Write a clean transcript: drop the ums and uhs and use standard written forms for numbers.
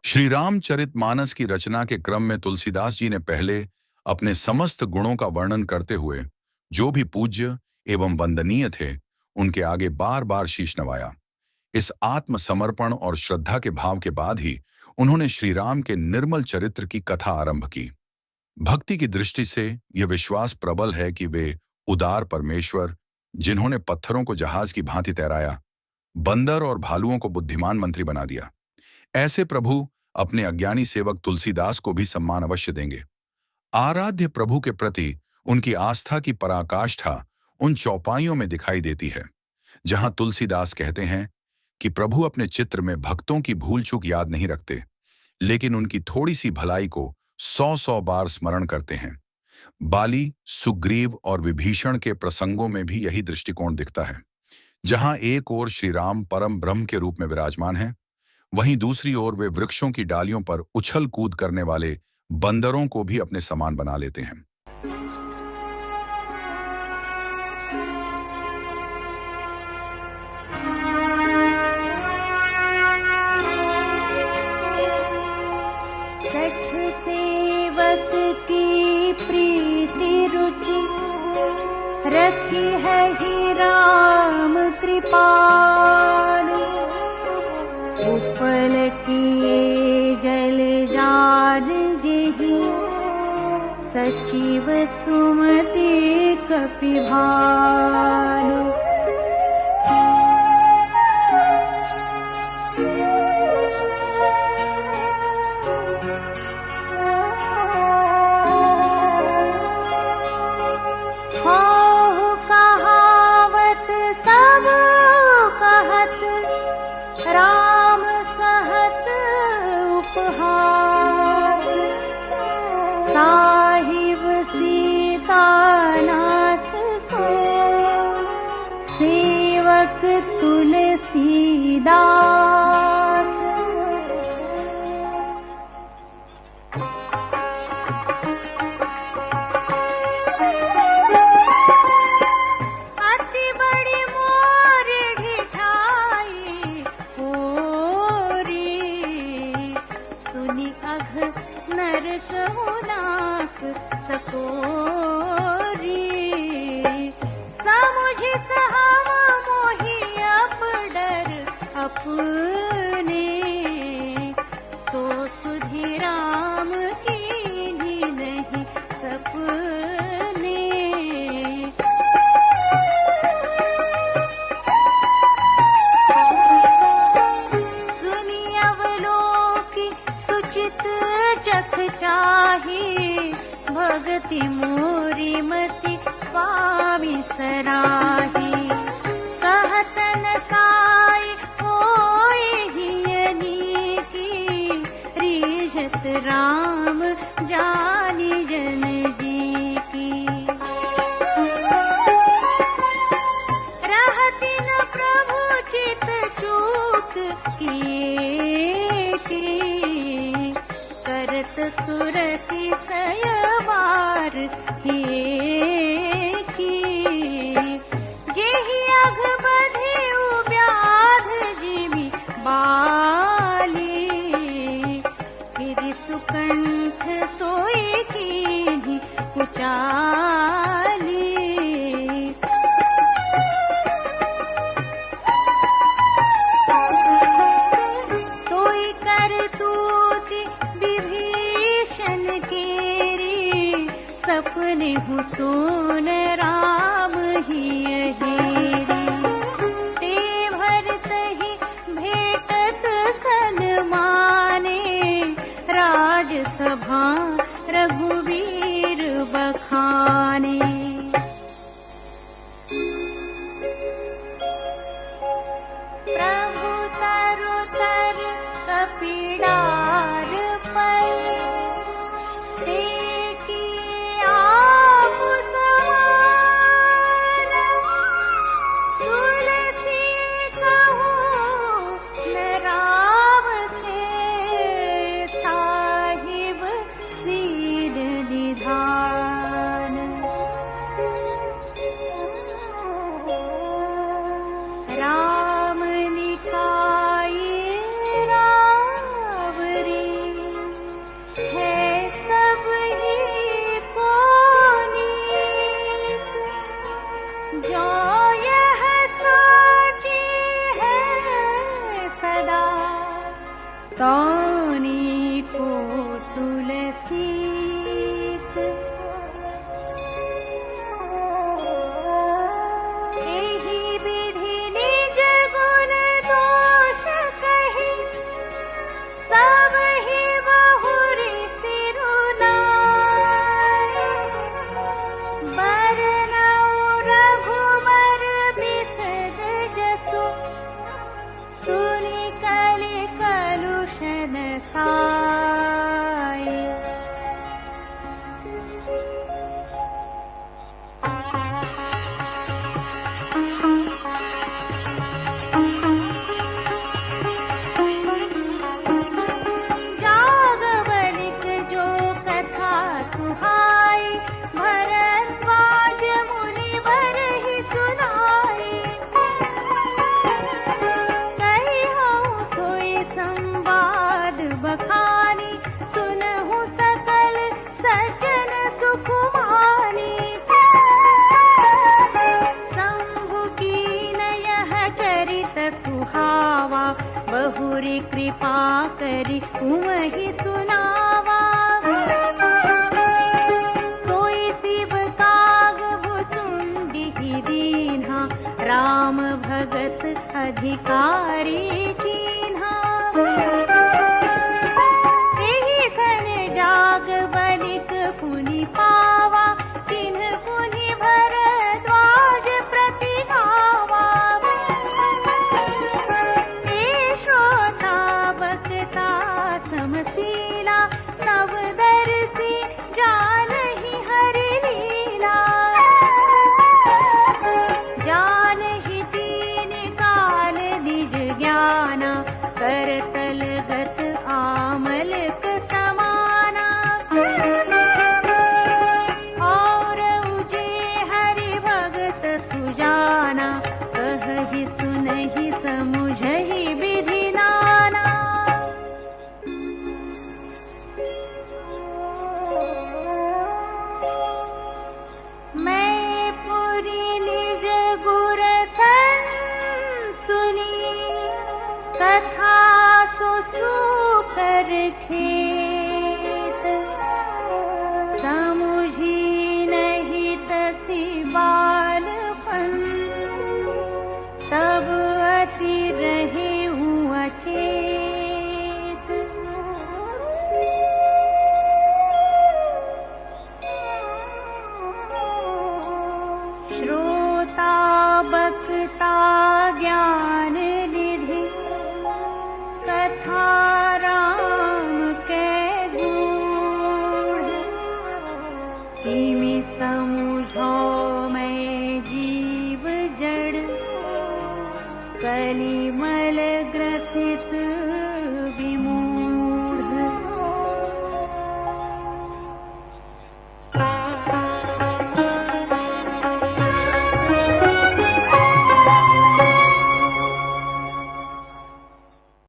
श्री रामचरितमानस की रचना के क्रम में तुलसीदास जी ने पहले अपने समस्त गुणों का वर्णन करते हुए जो भी पूज्य एवं वंदनीय थे उनके आगे बार बार शीश नवाया। इस आत्मसमर्पण और श्रद्धा के भाव के बाद ही उन्होंने श्री राम के निर्मल चरित्र की कथा आरंभ की। भक्ति की दृष्टि से यह विश्वास प्रबल है कि वे उदार परमेश्वर, जिन्होंने पत्थरों को जहाज की भांति तैराया, बंदर और भालुओं को बुद्धिमान मंत्री बना दिया, ऐसे प्रभु अपने अज्ञानी सेवक तुलसीदास को भी सम्मान अवश्य देंगे। आराध्य प्रभु के प्रति उनकी आस्था की पराकाष्ठा उन चौपाइयों में दिखाई देती है जहां तुलसीदास कहते हैं कि प्रभु अपने चित्र में भक्तों की भूल चूक याद नहीं रखते, लेकिन उनकी थोड़ी सी भलाई को 100-100 बार स्मरण करते हैं। बाली, सुग्रीव और विभीषण के प्रसंगों में भी यही दृष्टिकोण दिखता है। जहां एक ओर श्री राम परम ब्रह्म के रूप में विराजमान हैं, वहीं दूसरी ओर वे वृक्षों की डालियों पर उछल कूद करने वाले बंदरों को भी अपने समान बना लेते हैं। सेवक की प्रीति रुचि रखी है ही राम कृपालु। उपल किए जल जान जेहि सचिव सुमति कपि भालु। राम सहत उपहार साहिब सीतानाथ सो सेवक तुलसीदास। नरसहुनाक सकोरी समुझ सहावा मोहि अपडर अपने तो सुधि राम कीन्ही नहीं सपने। सुनी अवलोकी सुचित चख चाही भगति मोरी मति पावी सराही। कहतन साई होई हियनी की रीझत राम जानी जन जी की। रहती न प्रभु चित चूक किए की करत सुरति सयवार हे की। जेहि अघ बधिउ व्याध जिमि बाली फिर सुकंठ सोई कीन्ही कुचाली। सोई करतूति विभीषण केरी सपने हुसून राम हिय हेरी। ते भरत ही भेटत सन्माने राजसभा रघुवीर बखाने। प्रभु तरु तर कपिडार पर देखी आप समान। तुलसी कहूँ न राम से साहिब सील निधान। राम लिखाई रावरी तौनी को तुलसी एहि विधि निज गुण दोष कहि सब ही बहुरी सिरुनाई बरनऊ रघुबर बिसग जसु सुनि कलि कलुषन साई जागवलिक जो कथा सुहाई भरद्वाज मुनिवर ही सुनाई कही हूँ सोई संवाद बखानी सुनहु सकल सज्जन सुकुमानी शंभु कीन यह चरित सुहावा बहुरी कृपा करी उमहि सुनावा सोई शिव काग भुसुंडी दीन्हा राम भगत अधिकारी चीन्हा एहि सन जाग बलिक पुनि पावा किन पुनि भरद्वाज प्रति गावा ए श्रोता बक्ता समशीला सब दर्शी जानहि हरि लीला जानहि दीन काल निज ज्ञाना करतल गत आमलक समाना और उजे हरि भगत सुजाना कहहि सुनहि समुझहि विधि नाना मैं पुरी निज गुर धन सुनी कथा सुसूकर खेत समुझी नहीं तसी बालपन तब अति रहे हूँ अचेत श्रोता बक्ता ज्ञान निधि कथा राम के गूढ़ तिमि समुझो मैं जीव जड़ कलिमल ग्रसित